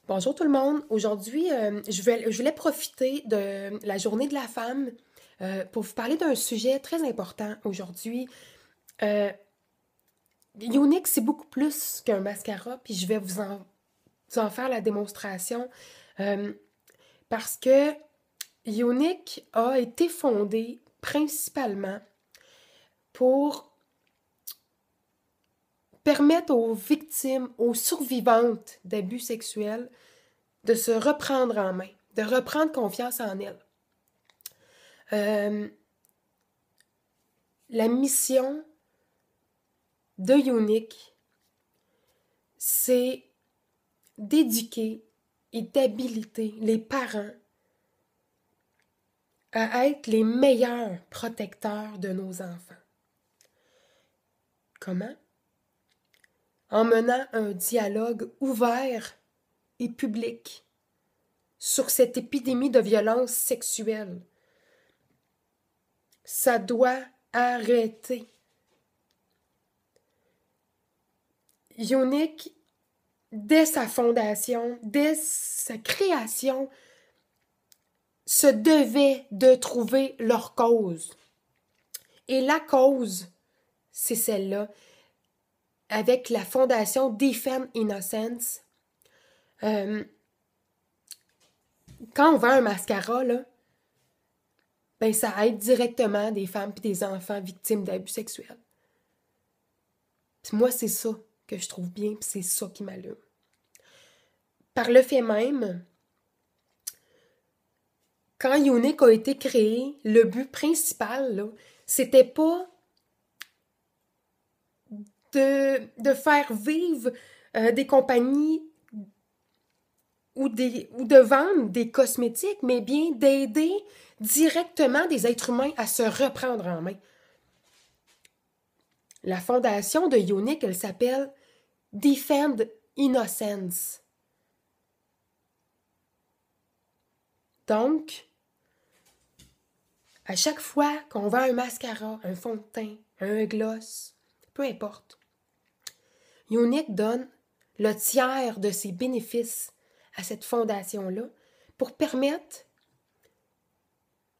Bonjour tout le monde. Aujourd'hui, je voulais profiter de la journée de la femme pour vous parler d'un sujet très important aujourd'hui. Euh, Younique, c'est beaucoup plus qu'un mascara, puis je vais vous en faire la démonstration euh, parce que Younique a été fondé principalement pour permettre aux victimes, aux survivantes d'abus sexuels de se reprendre en main, de reprendre confiance en elles. Euh, la mission de Younique, c'est d'éduquer et d'habiliter les parents à être les meilleurs protecteurs de nos enfants. Comment? En menant un dialogue ouvert et public sur cette épidémie de violence sexuelle. Ça doit arrêter. Younique, dès sa fondation, dès sa création, se devait de trouver leur cause. Et la cause, c'est celle-là, avec la fondation Defend Innocence. Quand on vend un mascara, là, ben ça aide directement des femmes et des enfants victimes d'abus sexuels. Puis moi, c'est ça que je trouve bien, puis c'est ça qui m'allume. Par le fait même, quand Younique a été créé, le but principal, là, c'était pas de faire vivre des compagnies ou de vendre des cosmétiques, mais bien d'aider directement des êtres humains à se reprendre en main. La fondation de Younique, elle s'appelle Defend Innocence. Donc, à chaque fois qu'on vend un mascara, un fond de teint, un gloss, peu importe, Younique donne le tiers de ses bénéfices à cette fondation-là pour permettre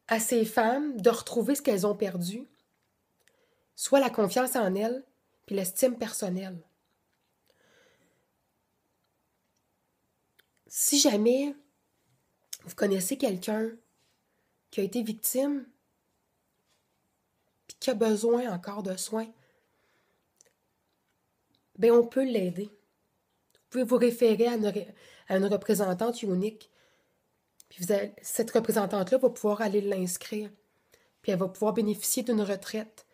à ces femmes de retrouver ce qu'elles ont perdu, soit la confiance en elles, puis l'estime personnelle. Si jamais vous connaissez quelqu'un qui a été victime, puis qui a besoin encore de soins, ben on peut l'aider. Vous pouvez vous référer à une représentante Younique. Puis cette représentante-là va pouvoir aller l'inscrire. Puis elle va pouvoir bénéficier d'une retraite.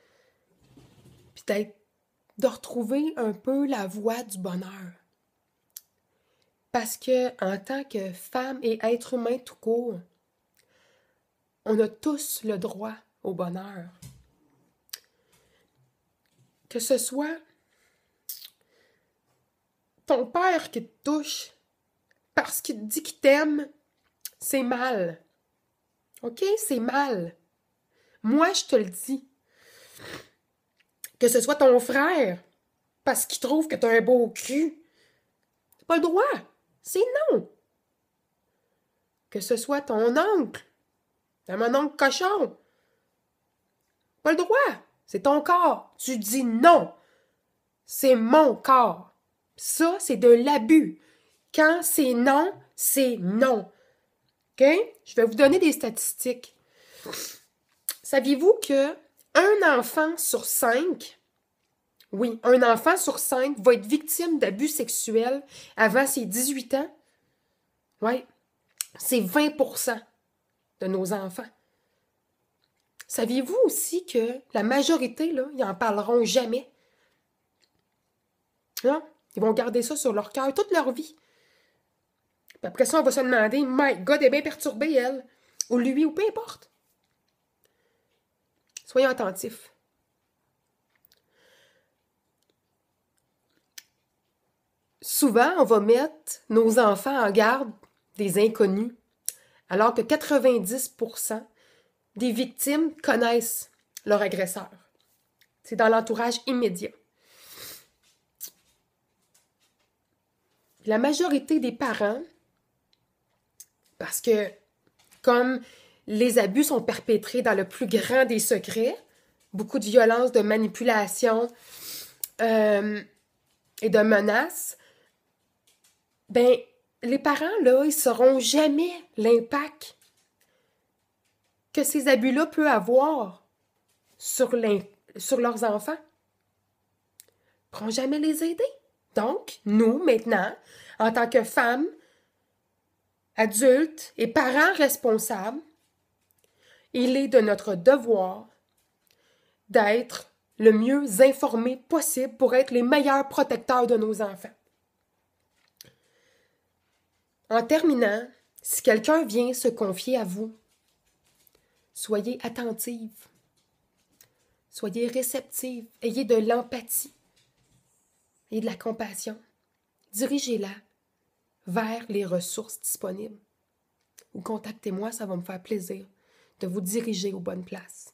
Puis de retrouver un peu la voie du bonheur. Parce que en tant que femme et être humain tout court, on a tous le droit au bonheur. Que ce soit ton père qui te touche parce qu'il te dit qu'il t'aime, c'est mal. OK? C'est mal. Moi, je te le dis. Que ce soit ton frère parce qu'il trouve que t'as un beau cul, c'est pas le droit. C'est non. Que ce soit ton oncle, mon oncle cochon, pas le droit. C'est ton corps. Tu dis non. C'est mon corps. Ça, c'est de l'abus. Quand c'est non, c'est non. OK? Je vais vous donner des statistiques. Saviez-vous que un enfant sur 5, oui, un enfant sur 5 va être victime d'abus sexuels avant ses 18 ans? Oui, c'est 20% de nos enfants. Saviez-vous aussi que la majorité, là, ils n'en parleront jamais? Non? Ils vont garder ça sur leur cœur toute leur vie. Puis après ça, on va se demander, My God, elle est bien perturbée, elle. Ou lui, ou peu importe. Soyons attentifs. Souvent, on va mettre nos enfants en garde des inconnus, alors que 90% des victimes connaissent leur agresseur. C'est dans l'entourage immédiat. La majorité des parents Parce que comme les abus sont perpétrés dans le plus grand des secrets, beaucoup de violence, de manipulation et de menaces, ben les parents, là, ils sauront jamais l'impact que ces abus-là peuvent avoir sur leurs enfants. Ils ne pourront jamais les aider. Donc, nous, maintenant, en tant que femmes, adultes et parents responsables, il est de notre devoir d'être le mieux informés possible pour être les meilleurs protecteurs de nos enfants. En terminant, si quelqu'un vient se confier à vous, soyez attentive, soyez réceptive, ayez de l'empathie et de la compassion. Dirigez-la vers les ressources disponibles. Ou contactez-moi, ça va me faire plaisir de vous diriger aux bonnes places.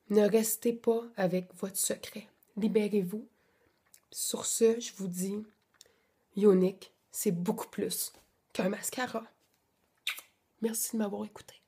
Ne restez pas avec votre secret. Libérez-vous. Sur ce, je vous dis, Younique, c'est beaucoup plus qu'un mascara. Merci de m'avoir écouté.